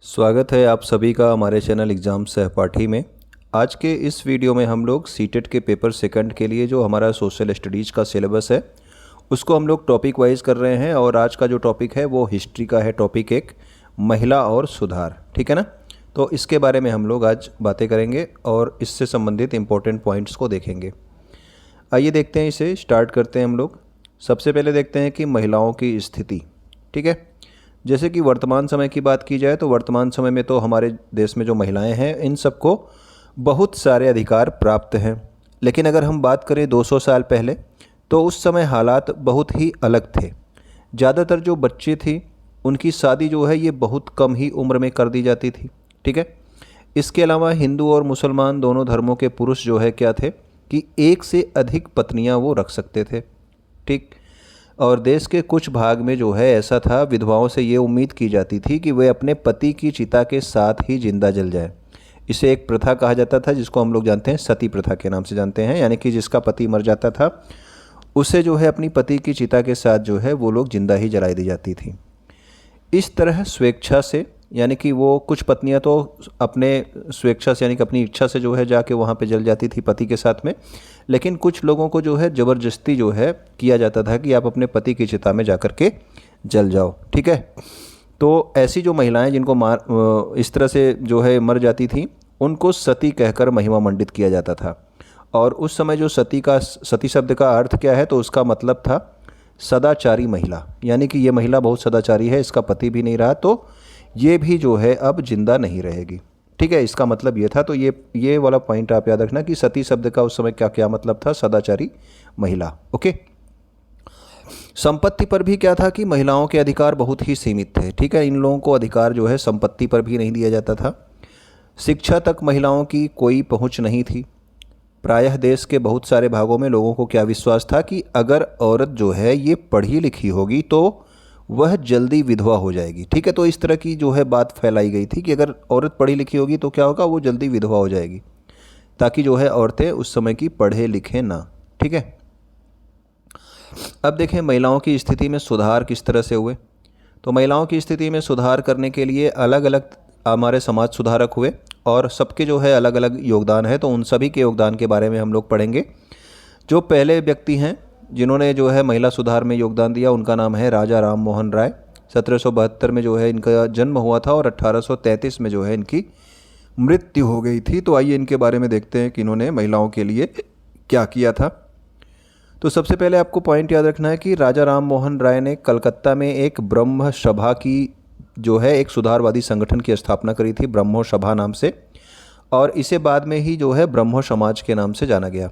स्वागत है आप सभी का हमारे चैनल एग्ज़ाम सहपाठी में। आज के इस वीडियो में हम लोग सीटेट के पेपर सेकंड के लिए जो हमारा सोशल स्टडीज़ का सिलेबस है उसको हम लोग टॉपिक वाइज कर रहे हैं। और आज का जो टॉपिक है वो हिस्ट्री का है। टॉपिक एक महिला और सुधार, ठीक है ना। तो इसके बारे में हम लोग आज बातें करेंगे और इससे संबंधित इम्पोर्टेंट पॉइंट्स को देखेंगे। आइए देखते हैं, इसे स्टार्ट करते हैं हम लोग। सबसे पहले देखते हैं कि महिलाओं की स्थिति, ठीक है। जैसे कि वर्तमान समय की बात की जाए तो वर्तमान समय में तो हमारे देश में जो महिलाएं हैं इन सबको बहुत सारे अधिकार प्राप्त हैं। लेकिन अगर हम बात करें 200 साल पहले तो उस समय हालात बहुत ही अलग थे। ज़्यादातर जो बच्चे थे उनकी शादी जो है ये बहुत कम ही उम्र में कर दी जाती थी, ठीक है। इसके अलावा हिंदू और मुसलमान दोनों धर्मों के पुरुष जो है क्या थे कि एक से अधिक पत्नियां वो रख सकते थे, ठीक। और देश के कुछ भाग में जो है ऐसा था, विधवाओं से ये उम्मीद की जाती थी कि वे अपने पति की चिता के साथ ही जिंदा जल जाए। इसे एक प्रथा कहा जाता था जिसको हम लोग जानते हैं सती प्रथा के नाम से जानते हैं। यानी कि जिसका पति मर जाता था उसे जो है अपनी पति की चिता के साथ जो है वो लोग जिंदा ही जलाई दी जाती थी। इस तरह स्वेच्छा से, यानी कि वो कुछ पत्नियां तो अपने स्वेच्छा से यानी कि अपनी इच्छा से जो है जाके वहाँ पे जल जाती थी पति के साथ में। लेकिन कुछ लोगों को जो है ज़बरदस्ती जो है किया जाता था कि आप अपने पति की चिता में जा कर के जल जाओ, ठीक है। तो ऐसी जो महिलाएं जिनको इस तरह से जो है मर जाती थी उनको सती कहकर महिमा मंडित किया जाता था। और उस समय जो सती शब्द का अर्थ क्या है तो उसका मतलब था सदाचारी महिला। यानी कि ये महिला बहुत सदाचारी है, इसका पति भी नहीं रहा तो ये भी जो है अब जिंदा नहीं रहेगी, ठीक है। इसका मतलब ये था। तो ये वाला पॉइंट आप याद रखना कि सती शब्द का उस समय क्या क्या मतलब था, सदाचारी महिला, ओके। संपत्ति पर भी क्या था कि महिलाओं के अधिकार बहुत ही सीमित थे, ठीक है। इन लोगों को अधिकार जो है संपत्ति पर भी नहीं दिया जाता था। शिक्षा तक महिलाओं की कोई पहुंच नहीं थी। प्रायः देश के बहुत सारे भागों में लोगों को क्या विश्वास था कि अगर औरत जो है ये पढ़ी लिखी होगी तो वह जल्दी विधवा हो जाएगी, ठीक है। तो इस तरह की जो है बात फैलाई गई थी कि अगर औरत पढ़ी लिखी होगी तो क्या होगा, वो जल्दी विधवा हो जाएगी, ताकि जो है औरतें उस समय की पढ़े लिखे ना, ठीक है। अब देखें महिलाओं की स्थिति में सुधार किस तरह से हुए। तो महिलाओं की स्थिति में सुधार करने के लिए अलग अलग हमारे समाज सुधारक हुए और सबके जो है अलग अलग योगदान है। तो उन सभी के योगदान के बारे में हम लोग पढ़ेंगे। जो पहले व्यक्ति हैं जिन्होंने जो है महिला सुधार में योगदान दिया उनका नाम है राजा राम मोहन राय। 1772 में जो है इनका जन्म हुआ था और 1833 में जो है इनकी मृत्यु हो गई थी। तो आइए इनके बारे में देखते हैं कि इन्होंने महिलाओं के लिए क्या किया था। तो सबसे पहले आपको पॉइंट याद रखना है कि राजा राम मोहन राय ने कलकत्ता में एक ब्रह्म सभा की जो है एक सुधारवादी संगठन की स्थापना करी थी, ब्रह्मो सभा नाम से। और इसे बाद में ही जो है ब्रह्मो समाज के नाम से जाना गया।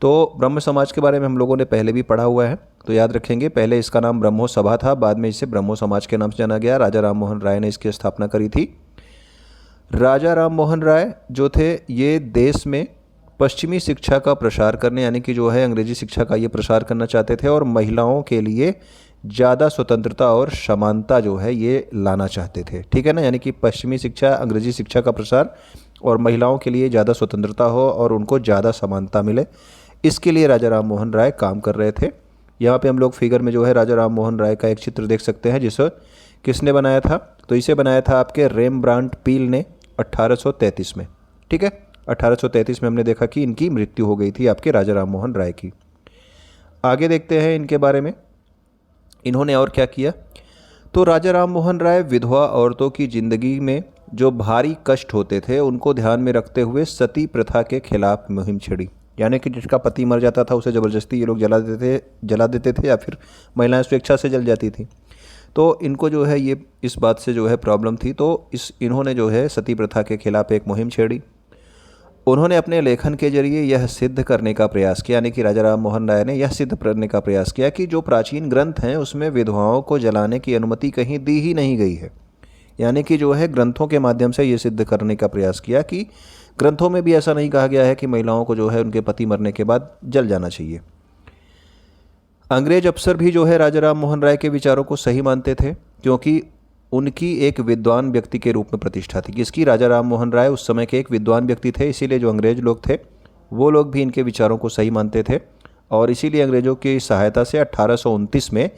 तो ब्रह्म समाज के बारे में हम लोगों ने पहले भी पढ़ा हुआ है, तो याद रखेंगे। पहले इसका नाम ब्रह्मो सभा था, बाद में इसे ब्रह्मो समाज के नाम से जाना गया। राजा राम मोहन राय ने इसकी स्थापना करी थी। राजा राम मोहन राय जो थे ये देश में पश्चिमी शिक्षा का प्रसार करने, यानी कि जो है अंग्रेजी शिक्षा का ये प्रसार करना चाहते थे और महिलाओं के लिए ज़्यादा स्वतंत्रता और समानता जो है ये लाना चाहते थे, ठीक है ना। यानी कि पश्चिमी शिक्षा, अंग्रेजी शिक्षा का प्रसार और महिलाओं के लिए ज़्यादा स्वतंत्रता हो और उनको ज़्यादा समानता मिले, इसके लिए राजा राम मोहन राय काम कर रहे थे। यहाँ पे हम लोग फिगर में जो है राजा राम मोहन राय का एक चित्र देख सकते हैं जिसे किसने बनाया था। तो इसे बनाया था आपके रेमब्रांट पील ने 1833 में, ठीक है। 1833 में हमने देखा कि इनकी मृत्यु हो गई थी आपके राजा राम मोहन राय की। आगे देखते हैं इनके बारे में, इन्होंने और क्या किया। तो राजा राम मोहन राय विधवा औरतों की ज़िंदगी में जो भारी कष्ट होते थे उनको ध्यान में रखते हुए सती प्रथा के खिलाफ मुहिम छेड़ी। यानी कि जिसका पति मर जाता था उसे ज़बरदस्ती ये लोग जला देते थे या फिर महिलाएं स्वेच्छा से जल जाती थी। तो इनको जो है ये इस बात से जो है प्रॉब्लम थी। तो इन्होंने जो है सती प्रथा के खिलाफ एक मुहिम छेड़ी। उन्होंने अपने लेखन के जरिए यह सिद्ध करने का प्रयास किया, यानी कि राजा राम मोहन राय ने यह सिद्ध करने का प्रयास किया कि जो प्राचीन ग्रंथ हैं उसमें विधवाओं को जलाने की अनुमति कहीं दी ही नहीं गई है। यानी कि जो है ग्रंथों के माध्यम से ये सिद्ध करने का प्रयास किया कि ग्रंथों में भी ऐसा नहीं कहा गया है कि महिलाओं को जो है उनके पति मरने के बाद जल जाना चाहिए। अंग्रेज अफसर भी जो है राजा राम मोहन राय के विचारों को सही मानते थे क्योंकि उनकी एक विद्वान व्यक्ति के रूप में प्रतिष्ठा थी। किसकी? राजा राम मोहन राय उस समय के एक विद्वान व्यक्ति थे, इसीलिए जो अंग्रेज लोग थे वो लोग भी इनके विचारों को सही मानते थे। और इसीलिए अंग्रेज़ों की सहायता से 1829 में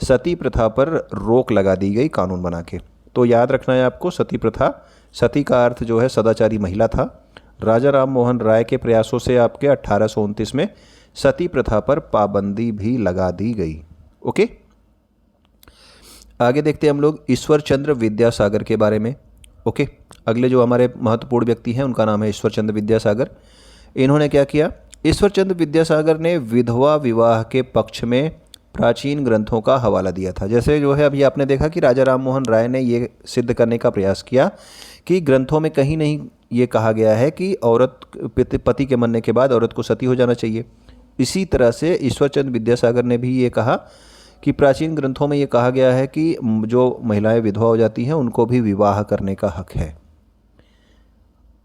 सती प्रथा पर रोक लगा दी गई कानून बना के। तो याद रखना है आपको सती प्रथा, सती का अर्थ जो है सदाचारी महिला था। राजा राम मोहन राय के प्रयासों से आपके 1829 में सती प्रथा पर पाबंदी भी लगा दी गई। ओके, आगे देखते हैं हम लोग ईश्वर चंद्र विद्यासागर के बारे में। ओके, अगले जो हमारे महत्वपूर्ण व्यक्ति हैं उनका नाम है ईश्वर चंद्र विद्यासागर। इन्होंने क्या किया? ईश्वर चंद्र विद्यासागर ने विधवा विवाह के पक्ष में प्राचीन ग्रंथों का हवाला दिया था। जैसे जो है अभी आपने देखा कि राजा राम मोहन राय ने ये सिद्ध करने का प्रयास किया कि ग्रंथों में कहीं नहीं ये कहा गया है कि औरत पति के मरने के बाद औरत को सती हो जाना चाहिए। इसी तरह से ईश्वर चंद्र विद्यासागर ने भी ये कहा कि प्राचीन ग्रंथों में ये कहा गया है कि जो महिलाएं विधवा हो जाती हैं उनको भी विवाह करने का हक है।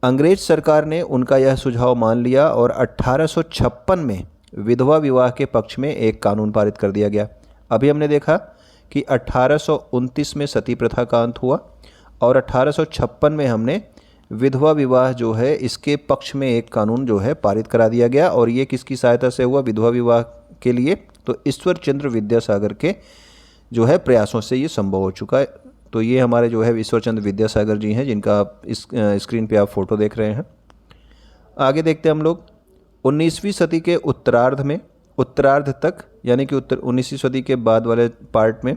अंग्रेज सरकार ने उनका यह सुझाव मान लिया और 1856 में विधवा विवाह के पक्ष में एक कानून पारित कर दिया गया। अभी हमने देखा कि 1829 में सती प्रथा का अंत हुआ और 1856 में हमने विधवा विवाह जो है इसके पक्ष में एक कानून जो है पारित करा दिया गया। और ये किसकी सहायता से हुआ विधवा विवाह के लिए? तो ईश्वर चंद्र विद्यासागर के जो है प्रयासों से ये संभव हो चुका है। तो ये हमारे जो है ईश्वर चंद्र विद्यासागर जी हैं जिनका आप इस स्क्रीन पे आप फोटो देख रहे हैं। आगे देखते हैं हम लोग 19वीं सदी के उत्तरार्ध तक यानी कि 19वीं सदी के बाद वाले पार्ट में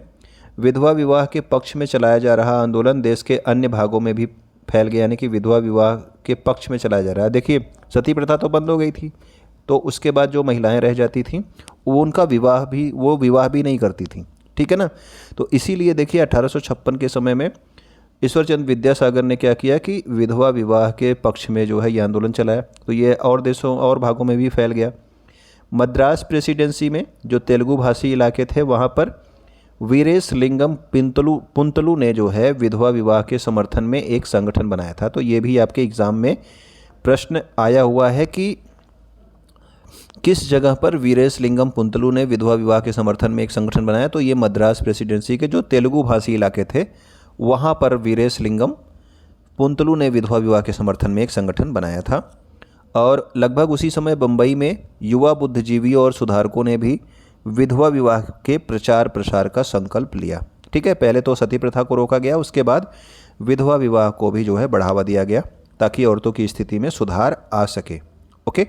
विधवा विवाह के पक्ष में चलाया जा रहा आंदोलन देश के अन्य भागों में भी फैल गया, यानी कि विधवा विवाह के पक्ष में चलाया जा रहा है। देखिए सती प्रथा तो बंद हो गई थी, तो उसके बाद जो महिलाएं रह जाती थीं वो उनका विवाह भी नहीं करती थीं, ठीक है ना। तो इसीलिए देखिए 1856 के समय में ईश्वर चंद्र विद्यासागर ने क्या किया कि विधवा विवाह के पक्ष में जो है ये आंदोलन चलाया। तो ये और देशों और भागों में भी फैल गया। मद्रास प्रेसिडेंसी में जो तेलुगु भाषी इलाके थे वहाँ पर वीरेशलिंगम पुंतलु ने जो है विधवा विवाह के समर्थन में एक संगठन बनाया था। तो ये भी आपके एग्ज़ाम में प्रश्न आया हुआ है कि किस जगह पर वीरेशलिंगम पुंतलु ने विधवा विवाह के समर्थन में एक संगठन बनाया। तो ये मद्रास प्रेसिडेंसी के जो तेलुगु भाषी इलाके थे वहाँ पर वीरेशलिंगम पुंतलु ने विधवा विवाह के समर्थन में एक संगठन बनाया था। और लगभग उसी समय बम्बई में युवा बुद्धिजीवियों और सुधारकों ने भी विधवा विवाह के प्रचार प्रसार का संकल्प लिया। ठीक है, पहले तो सती प्रथा को रोका गया, उसके बाद विधवा विवाह को भी जो है बढ़ावा दिया गया ताकि औरतों की स्थिति में सुधार आ सके। ओके,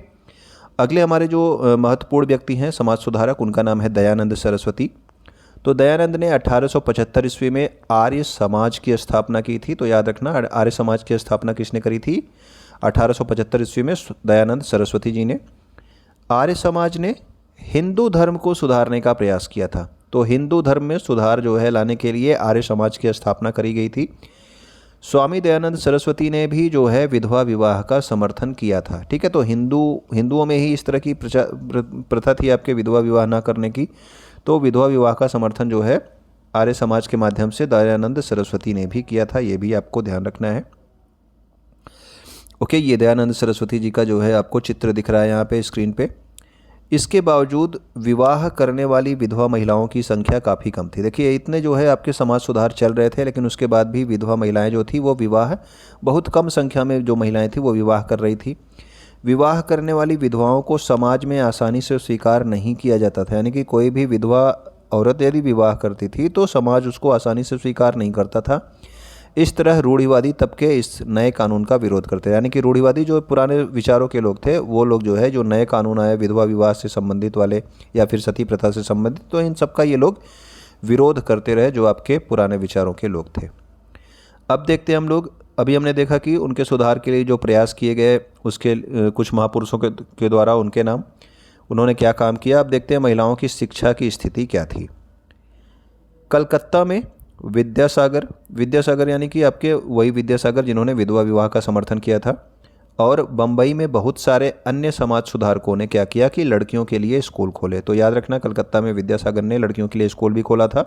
अगले हमारे जो महत्वपूर्ण व्यक्ति हैं समाज सुधारक, उनका नाम है दयानंद सरस्वती। तो दयानंद ने 1875 ईस्वी में आर्य समाज की स्थापना की थी। तो याद रखना आर्य समाज की स्थापना किसने करी थी? 1875 ईस्वी में दयानंद सरस्वती जी ने। आर्य समाज ने हिंदू धर्म को सुधारने का प्रयास किया था। तो हिंदू धर्म में सुधार जो है लाने के लिए आर्य समाज की स्थापना करी गई थी। स्वामी दयानंद सरस्वती ने भी जो है विधवा विवाह का समर्थन किया था। ठीक है, तो हिंदुओं में ही इस तरह की प्रथा थी आपके विधवा विवाह ना करने की। तो विधवा विवाह का समर्थन जो है आर्य समाज के माध्यम से दयानंद सरस्वती ने भी किया था, ये भी आपको ध्यान रखना है। ओके, ये दयानंद सरस्वती जी का जो है आपको चित्र दिख रहा है यहाँ पे स्क्रीन पे। इसके बावजूद विवाह करने वाली विधवा महिलाओं की संख्या काफ़ी कम थी। देखिए इतने जो है आपके समाज सुधार चल रहे थे, लेकिन उसके बाद भी विधवा महिलाएं जो थी वो विवाह बहुत कम संख्या में जो महिलाएं थी वो विवाह कर रही थी। विवाह करने वाली विधवाओं को समाज में आसानी से स्वीकार नहीं किया जाता था, यानी कि कोई भी विधवा औरत यदि विवाह करती थी तो समाज उसको आसानी से स्वीकार नहीं करता था। इस तरह रूढ़िवादी तबके इस नए कानून का विरोध करते, यानी कि रूढ़िवादी जो पुराने विचारों के लोग थे वो लोग जो है जो नए कानून आए विधवा विवाह से संबंधित वाले या फिर सती प्रथा से संबंधित, तो इन सब का ये लोग विरोध करते रहे जो आपके पुराने विचारों के लोग थे। अब देखते हैं हम लोग, अभी हमने देखा कि उनके सुधार के लिए जो प्रयास किए गए उसके कुछ महापुरुषों के द्वारा उनके नाम, उन्होंने क्या काम किया। अब देखते हैं महिलाओं की शिक्षा की स्थिति क्या थी। कलकत्ता में विद्यासागर यानी कि आपके वही विद्यासागर जिन्होंने विधवा विवाह का समर्थन किया था, और बम्बई में बहुत सारे अन्य समाज सुधारकों ने क्या किया कि लड़कियों के लिए स्कूल खोले। तो याद रखना कलकत्ता में विद्यासागर ने लड़कियों के लिए स्कूल भी खोला था।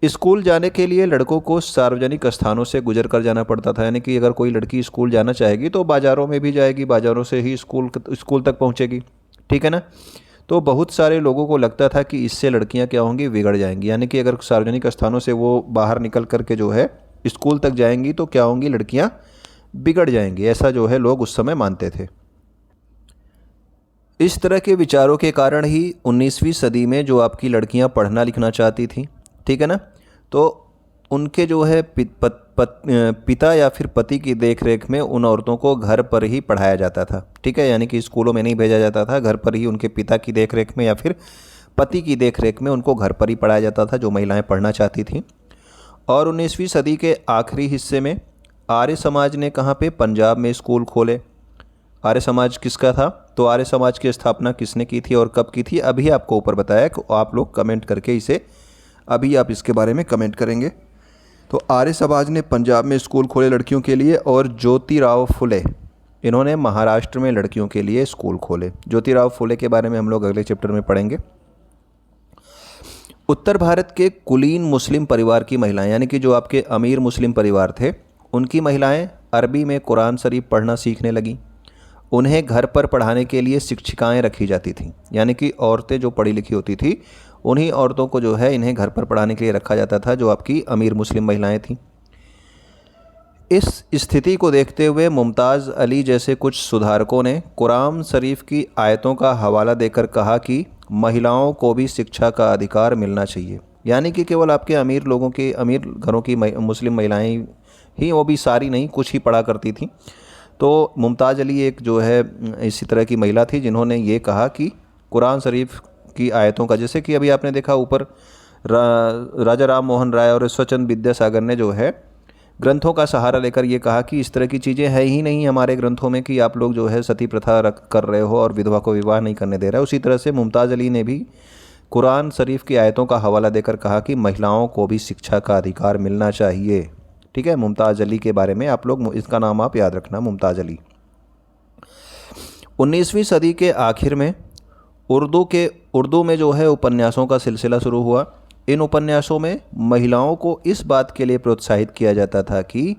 स्कूल जाने के लिए लड़कों को सार्वजनिक स्थानों से गुजर कर जाना पड़ता था, यानी कि अगर कोई लड़की स्कूल जाना चाहेगी तो बाज़ारों में भी जाएगी, बाज़ारों से ही स्कूल तक पहुंचेगी। ठीक है ना। तो बहुत सारे लोगों को लगता था कि इससे लड़कियां क्या होंगी, बिगड़ जाएंगी, यानी कि अगर सार्वजनिक स्थानों से वो बाहर निकल करके जो है स्कूल तक जाएंगी तो क्या होंगी, लड़कियां बिगड़ जाएंगी, ऐसा जो है लोग उस समय मानते थे। इस तरह के विचारों के कारण ही 19वीं सदी में जो आपकी लड़कियां पढ़ना लिखना चाहती थी, ठीक है ना, तो उनके जो है पिता या फिर पति की देखरेख में उन औरतों को घर पर ही पढ़ाया जाता था। ठीक है, यानी कि स्कूलों में नहीं भेजा जाता था, घर पर ही उनके पिता की देखरेख में या फिर पति की देखरेख में उनको घर पर ही पढ़ाया जाता था जो महिलाएं पढ़ना चाहती थीं। और 19वीं सदी के आखिरी हिस्से में आर्य समाज ने कहाँ पे, पंजाब में स्कूल खोले। आर्य समाज किसका था? तो आर्य समाज की स्थापना किसने की थी और कब की थी? अभी आपको ऊपर बताया कि आप लोग कमेंट करके इसे, अभी आप इसके बारे में कमेंट करेंगे। तो आर्य समाज ने पंजाब में स्कूल खोले लड़कियों के लिए, और ज्योतिराव फुले, इन्होंने महाराष्ट्र में लड़कियों के लिए स्कूल खोले। ज्योतिराव फुले के बारे में हम लोग अगले चैप्टर में पढ़ेंगे। उत्तर भारत के कुलीन मुस्लिम परिवार की महिलाएं, यानी कि जो आपके अमीर मुस्लिम परिवार थे, उनकी महिलाएं अरबी में कुरान शरीफ पढ़ना सीखने लगीं। उन्हें घर पर पढ़ाने के लिए शिक्षिकाएं रखी जाती थीं, यानी कि औरतें जो पढ़ी लिखी होती थी उन्हीं औरतों को जो है इन्हें घर पर पढ़ाने के लिए रखा जाता था, जो आपकी अमीर मुस्लिम महिलाएं थीं। इस स्थिति को देखते हुए मुमताज़ अली जैसे कुछ सुधारकों ने कुरान शरीफ की आयतों का हवाला देकर कहा कि महिलाओं को भी शिक्षा का अधिकार मिलना चाहिए। यानी कि केवल आपके अमीर लोगों की, अमीर घरों की मुस्लिम महिलाएं ही, वो भी सारी नहीं, कुछ ही पढ़ा करती थीं। तो मुमताज़ अली एक जो है इसी तरह की महिला थी जिन्होंने ये कहा कि कुरान शरीफ की आयतों का, जैसे कि अभी आपने देखा ऊपर राजा राम मोहन राय और ईश्वरचंद विद्यासागर ने जो है ग्रंथों का सहारा लेकर ये कहा कि इस तरह की चीज़ें है ही नहीं हमारे ग्रंथों में कि आप लोग जो है सती प्रथा कर रहे हो और विधवा को विवाह नहीं करने दे रहे हो। उसी तरह से मुमताज़ अली ने भी कुरान शरीफ की आयतों का हवाला देकर कहा कि महिलाओं को भी शिक्षा का अधिकार मिलना चाहिए। ठीक है, मुमताज़ अली के बारे में आप लोग, इसका नाम आप याद रखना, मुमताज़ अली। 19वीं सदी के आखिर में उर्दू में जो है उपन्यासों का सिलसिला शुरू हुआ। इन उपन्यासों में महिलाओं को इस बात के लिए प्रोत्साहित किया जाता था कि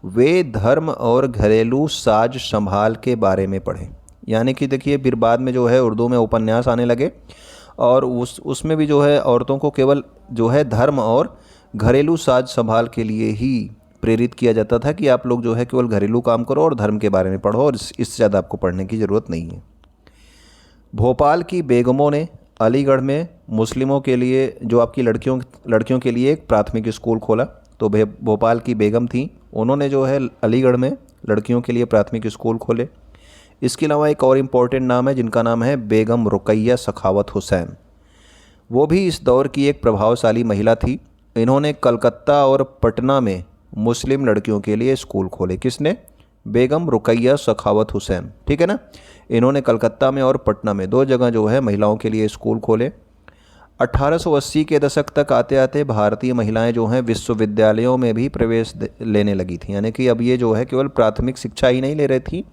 वे धर्म और घरेलू साज संभाल के बारे में पढ़ें। यानी कि देखिए, फिर बाद में जो है उर्दू में उपन्यास आने लगे और उसमें भी जो है औरतों को केवल जो है धर्म और घरेलू साज संभाल के लिए ही प्रेरित किया जाता था कि आप लोग जो है केवल घरेलू काम करो और धर्म के बारे में पढ़ो, और इससे ज़्यादा आपको पढ़ने की ज़रूरत नहीं है। भोपाल की बेगमों ने अलीगढ़ में मुस्लिमों के लिए, जो आपकी लड़कियों के लिए एक प्राथमिक स्कूल खोला। तो भोपाल की बेगम थी, उन्होंने जो है अलीगढ़ में लड़कियों के लिए प्राथमिक स्कूल खोले। इसके अलावा एक और इम्पोर्टेंट नाम है जिनका नाम है बेगम रुकैया सखावत हुसैन। वो भी इस दौर की एक प्रभावशाली महिला थी। इन्होंने कलकत्ता और पटना में मुस्लिम लड़कियों के लिए स्कूल खोले। किसने? बेगम रुकैया सखावत हुसैन। ठीक है ना, इन्होंने कलकत्ता में और पटना में, दो जगह जो है महिलाओं के लिए स्कूल खोले। 1880 के दशक तक आते आते भारतीय महिलाएं जो हैं विश्वविद्यालयों में भी प्रवेश लेने लगी थी। यानी कि अब ये जो है केवल प्राथमिक शिक्षा ही नहीं ले रही थी,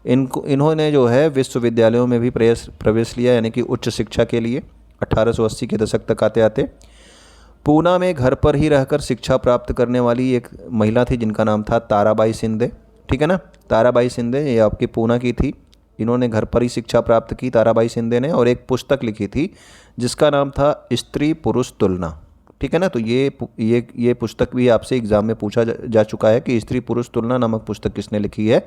इन्होंने जो है विश्वविद्यालयों में भी प्रवेश लिया, यानी कि उच्च शिक्षा के लिए। 1880 के दशक तक आते आते पूना में घर पर ही रहकर शिक्षा प्राप्त करने वाली एक महिला थी जिनका नाम था ताराबाई शिंदे। ठीक है ना, ताराबाई शिंदे ये आपकी पूना की थी। इन्होंने घर पर ही शिक्षा प्राप्त की ताराबाई शिंदे ने, और एक पुस्तक लिखी थी जिसका नाम था स्त्री पुरुष तुलना। ठीक है ना, तो ये पुस्तक भी आपसे एग्जाम में पूछा जा चुका है कि स्त्री पुरुष तुलना नामक पुस्तक किसने लिखी है?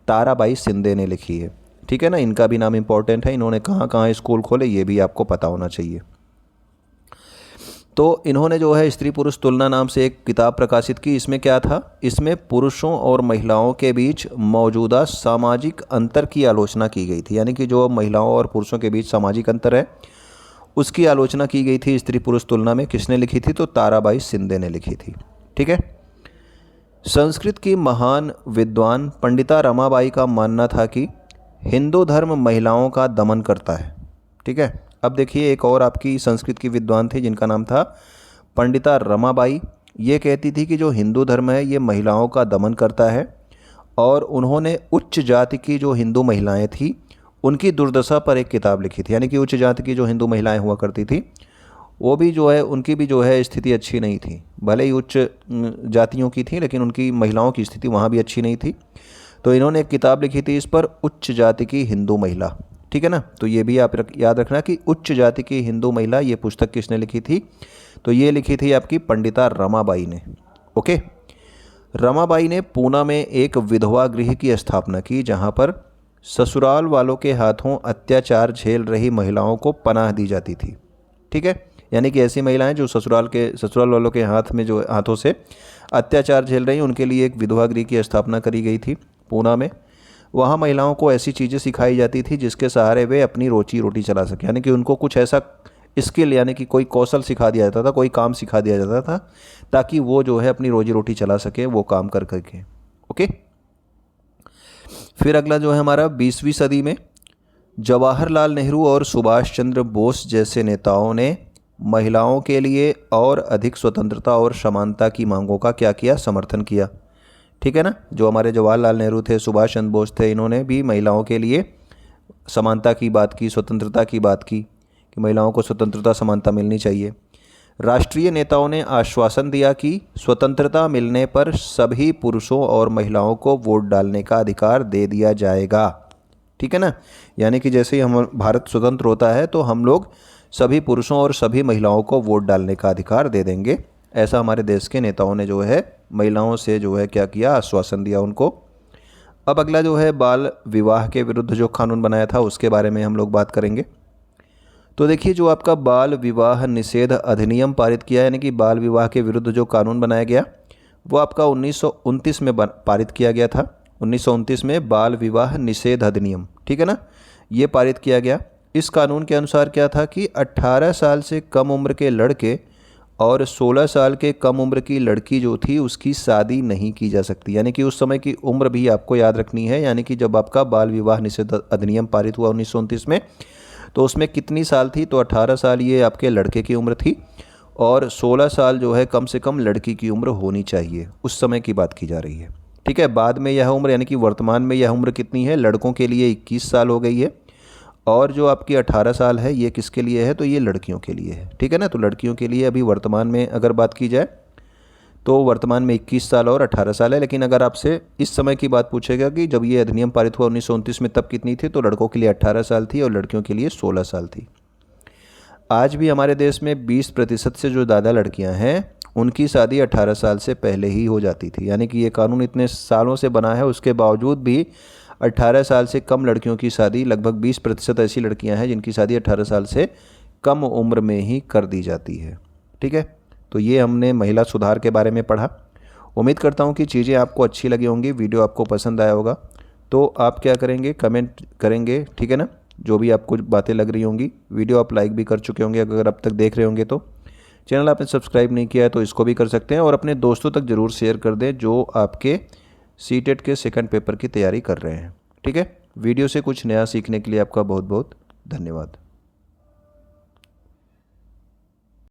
ताराबाई शिंदे ने लिखी है। ठीक है ना, इनका भी नाम इंपॉर्टेंट है। इन्होंने कहाँ कहाँ स्कूल खोले ये भी आपको पता होना चाहिए। तो इन्होंने जो है स्त्री पुरुष तुलना नाम से एक किताब प्रकाशित की। इसमें क्या था? इसमें पुरुषों और महिलाओं के बीच मौजूदा सामाजिक अंतर की आलोचना की गई थी। यानी कि जो महिलाओं और पुरुषों के बीच सामाजिक अंतर है उसकी आलोचना की गई थी स्त्री पुरुष तुलना में। किसने लिखी थी? तो ताराबाई शिंदे ने लिखी थी। ठीक है। संस्कृत की महान विद्वान पंडिता रमाबाई का मानना था कि हिंदू धर्म महिलाओं का दमन करता है। ठीक है, अब देखिए एक और आपकी संस्कृत की विद्वान थी जिनका नाम था पंडिता रमाबाई। ये कहती थी कि जो हिंदू धर्म है ये महिलाओं का दमन करता है, और उन्होंने उच्च जाति की जो हिंदू महिलाएं थी उनकी दुर्दशा पर एक किताब लिखी थी। यानी कि उच्च जाति की जो हिंदू महिलाएं हुआ करती थी वो भी जो है उनकी भी जो है स्थिति अच्छी नहीं थी। भले ही उच्च जातियों की थी लेकिन उनकी महिलाओं की स्थिति वहाँ भी अच्छी नहीं थी। तो इन्होंने एक किताब लिखी थी इस पर, उच्च जाति की हिंदू महिला। ठीक है ना, तो ये भी आप याद रखना कि उच्च जाति की हिंदू महिला, ये पुस्तक किसने लिखी थी? तो ये लिखी थी आपकी पंडिता रमाबाई ने। ओके, रमाबाई ने पूना में एक विधवा गृह की स्थापना की जहाँ पर ससुराल वालों के हाथों अत्याचार झेल रही महिलाओं को पनाह दी जाती थी। ठीक है, यानी कि ऐसी महिलाएं जो ससुराल वालों के हाथों से अत्याचार झेल रही हैं, उनके लिए एक विधवा गृह की स्थापना करी गई थी पूना में। वहाँ महिलाओं को ऐसी चीज़ें सिखाई जाती थी जिसके सहारे वे अपनी रोजी रोटी चला सकें, यानी कि उनको कुछ ऐसा स्किल यानी कि कोई कौशल सिखा दिया जाता था, कोई काम सिखा दिया जाता था, ताकि वो जो है अपनी रोजी रोटी चला सके वो काम कर करके। ओके, फिर अगला जो है हमारा 20वीं सदी में जवाहरलाल नेहरू और सुभाष चंद्र बोस जैसे नेताओं ने महिलाओं के लिए और अधिक स्वतंत्रता और समानता की मांगों का क्या किया, समर्थन किया। ठीक है ना, जो हमारे जवाहरलाल नेहरू थे, सुभाष चंद्र बोस थे, इन्होंने भी महिलाओं के लिए समानता की बात की, स्वतंत्रता की बात की कि महिलाओं को स्वतंत्रता समानता मिलनी चाहिए। राष्ट्रीय नेताओं ने आश्वासन दिया कि स्वतंत्रता मिलने पर सभी पुरुषों और महिलाओं को वोट डालने का अधिकार दे दिया जाएगा। ठीक है ना, यानी कि जैसे ही हम भारत स्वतंत्र होता है तो हम लोग सभी पुरुषों और सभी महिलाओं को वोट डालने का अधिकार दे देंगे। ऐसा हमारे देश के नेताओं ने जो है महिलाओं से जो है क्या किया, आश्वासन दिया उनको। अब अगला जो है बाल विवाह के विरुद्ध जो कानून बनाया था उसके बारे में हम लोग बात करेंगे। तो देखिए, जो आपका बाल विवाह निषेध अधिनियम पारित किया, यानी कि बाल विवाह के विरुद्ध जो कानून बनाया गया वो आपका 1929 में पारित किया गया था। 1929 में बाल विवाह निषेध अधिनियम, ठीक है ना, ये पारित किया गया। इस कानून के अनुसार क्या था कि 18 साल से कम उम्र के लड़के और 16 साल के कम उम्र की लड़की जो थी उसकी शादी नहीं की जा सकती। यानी कि उस समय की उम्र भी आपको याद रखनी है, यानी कि जब आपका बाल विवाह निषेध अधिनियम पारित हुआ 1929 में, तो उसमें कितनी साल थी, तो 18 साल ये आपके लड़के की उम्र थी और 16 साल जो है कम से कम लड़की की उम्र होनी चाहिए। उस समय की बात की जा रही है। ठीक है, बाद में यह उम्र यानी कि वर्तमान में यह उम्र कितनी है, लड़कों के लिए 21 साल हो गई है और जो आपकी 18 साल है ये किसके लिए है, तो ये लड़कियों के लिए है। ठीक है ना, तो लड़कियों के लिए अभी वर्तमान में अगर बात की जाए तो वर्तमान में 21 साल और 18 साल है। लेकिन अगर आपसे इस समय की बात पूछेगा कि जब ये अधिनियम पारित हुआ 1929 में तब कितनी थी, तो लड़कों के लिए 18 साल थी और लड़कियों के लिए 16 साल थी। आज भी हमारे देश में 20% से जो ज़्यादा लड़कियां हैं उनकी शादी 18 साल से पहले ही हो जाती थी। यानी कि ये कानून इतने सालों से बना है, उसके बावजूद भी 18 साल से कम लड़कियों की शादी, लगभग 20% ऐसी लड़कियां हैं जिनकी शादी 18 साल से कम उम्र में ही कर दी जाती है। ठीक है, तो ये हमने महिला सुधार के बारे में पढ़ा। उम्मीद करता हूँ कि चीज़ें आपको अच्छी लगी होंगी, वीडियो आपको पसंद आया होगा। तो आप क्या करेंगे, कमेंट करेंगे, ठीक है ना, जो भी आपको बातें लग रही होंगी। वीडियो आप लाइक भी कर चुके होंगे अगर अब तक देख रहे होंगे तो। चैनल आपने सब्सक्राइब नहीं किया है तो इसको भी कर सकते हैं और अपने दोस्तों तक ज़रूर शेयर कर दें जो आपके सीटेट के सेकंड पेपर की तैयारी कर रहे हैं। ठीक है, वीडियो से कुछ नया सीखने के लिए आपका बहुत बहुत धन्यवाद।